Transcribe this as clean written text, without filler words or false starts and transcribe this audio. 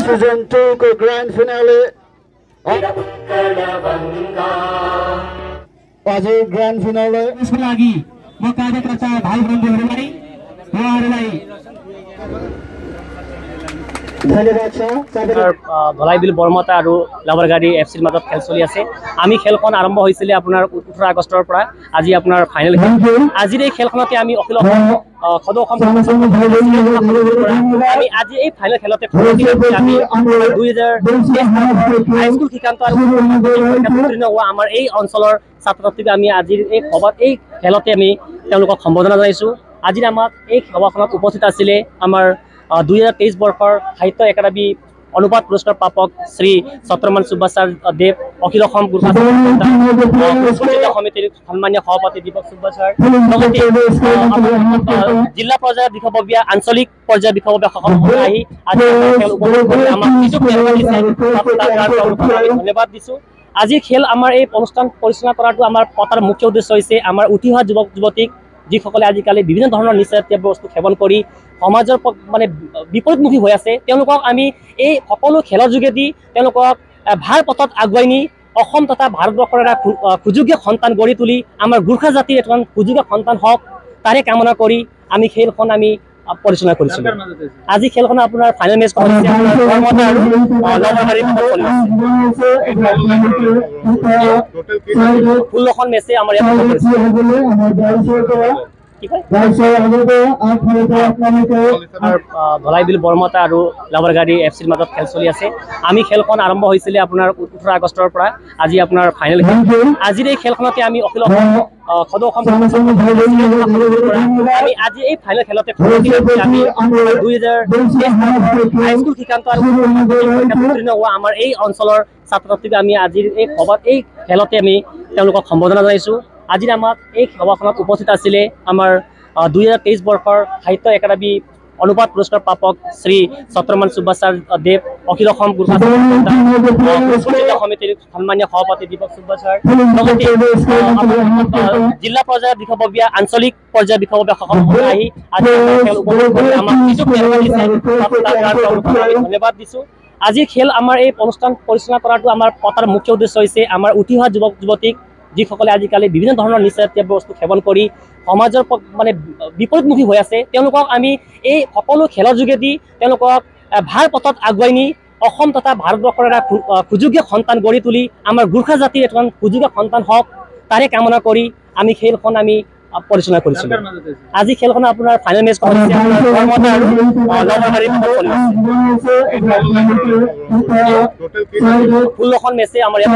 Season 2 को grand finale आज grand finale यसको लागि म कार्यकर्ता भाइ बन्धुहरूलाई उहाँहरूलाई धन्यवाद छ। ধলাইবিল বৰমতা আৰু লাবৰগাড়ী এফচিৰ মাজত খেল চলি আছে। আমি খেলখন আৰম্ভ হৈছিলে আপোনাৰ 18 আগষ্টৰ পৰা আজি আপোনাৰ ফাইনেল খেল। আজিৰ এই খেলখনতে আমি অখিল সদৌ অসম আমি আজি এই ফাইনেল খেলতে আমি 2023 হাইস্কুল শিক্ষান্ত আৰু উত্তীৰ্ণ হোৱা আমাৰ এই অঞ্চলৰ ছাত্ৰ ছাত্ৰীক আমি আজিৰ এই সভাত এই খেলতে আমি তেওঁলোকক সম্বোধনা জনাইছোঁ। আজিৰ আমাক এই সভাখনত উপস্থিত আছিলে আমাৰ 2023 বৰ্ষৰ সাহিত্য একাডেমী অনুবাদ পুৰস্কাৰ প্ৰাপক শ্ৰী ছত্ৰমান সুব্বাচাৰ দেৱ, অখিল অসম গুৰুকা সমিতিৰ সন্মানীয় সভাপতি দীপক সুব্বাচাৰ, লগতে জিলা পৰ্যায়ৰ বিষয়ববীয়া আঞ্চলিক পৰ্যায়ৰ বিষয়ববীয়াসকল আহি আজি খেল উপভোগ কৰি আমাক ধন্যবাদ দিছোঁ। আজিৰ খেল আমাৰ এই অনুষ্ঠান পৰিচালনা কৰাটো আমাৰ পতাৰ মুখ্য উদ্দেশ্য হৈছে আমাৰ উঠি অহা যুৱক যুৱতীক যিসকলে আজিকালি বিভিন্ন ধৰণৰ নিচাজাতীয় বস্তু সেৱন কৰি সমাজৰ মানে বিপৰীতমুখী হৈ আছে, তেওঁলোকক আমি এই সকলো খেলৰ যোগেদি তেওঁলোকক ভাল পথত আগুৱাই নি অসম তথা ভাৰতবৰ্ষৰ এটা সুযোগ্য সন্তান গঢ়ি তুলি আমাৰ গোৰ্খা জাতিৰ এখন সুযোগ্য সন্তান হওক তাৰে কামনা কৰি আমি খেলখন আমি পৰিচালনা কৰিছিলোঁ। আজি খেলখন আপোনাৰ ফাইনেল মেচ হৈছে 16খন মেচে আমাৰ ইয়াত ধলাইবিল বৰমতা আৰু লাবৰগাড়ী এফচিৰ মাজত খেল চলি আছে। আমি খেলখন আৰম্ভ হৈছিলে আপোনাৰ 18 আগষ্টৰ পৰা আজি আপোনাৰ ফাইনেল খেল। আজিৰ এই খেলখনতে আমি অখিল সদৌ অসম আমি আজি এই ফাইনেল খেলতে আমি 2023 হাইস্কুল শিক্ষান্ত আৰু উত্তীৰ্ণ হোৱা আমাৰ এই অঞ্চলৰ ছাত্ৰ ছাত্ৰীক আমি আজিৰ এই সভাত এই খেলতে আমি তেওঁলোকক সম্বোধনা জনাইছোঁ। আজিৰ আমাক এই সভাখনত উপস্থিত আছিলে আমাৰ 2023 বৰ্ষৰ সাহিত্য একাডেমী অনুবাদ পুৰস্কাৰ প্ৰাপক শ্ৰী ছত্ৰমান সুব্বাচাৰ দেৱ, অখিল অসম গুৰুকা সমিতিৰ সন্মানীয় সভাপতি দীপক সুব্বাচাৰ, লগতে জিলা পৰ্যায়ৰ বিষয়ববীয়া আঞ্চলিক পৰ্যায়ৰ বিষয়ববীয়াসকল আহি আজি খেল উপভোগ কৰি আমাক ধন্যবাদ দিছোঁ। আজিৰ খেল আমাৰ এই অনুষ্ঠান পৰিচালনা কৰাটো আমাৰ পতাৰ মুখ্য উদ্দেশ্য হৈছে আমাৰ উঠি অহা যুৱক যুৱতীক যিসকলে আজিকালি বিভিন্ন ধৰণৰ নিচাজাতীয় বস্তু সেৱন কৰি সমাজৰ মানে বিপৰীতমুখী হৈ আছে, তেওঁলোকক আমি এই সকলো খেলৰ যোগেদি তেওঁলোকক ভাল পথত আগুৱাই নি অসম তথা ভাৰতবৰ্ষৰ এটা সুযোগ্য সন্তান গঢ়ি তুলি আমাৰ গোৰ্খা জাতিৰ এখন সুযোগ্য সন্তান হওক তাৰে কামনা কৰি আমি খেলখন আমি পৰিচালনা কৰিছিলোঁ। আজি খেলখন আপোনাৰ ফাইনেল মেচ হৈছে 16খন মেচে আমাৰ ইয়াত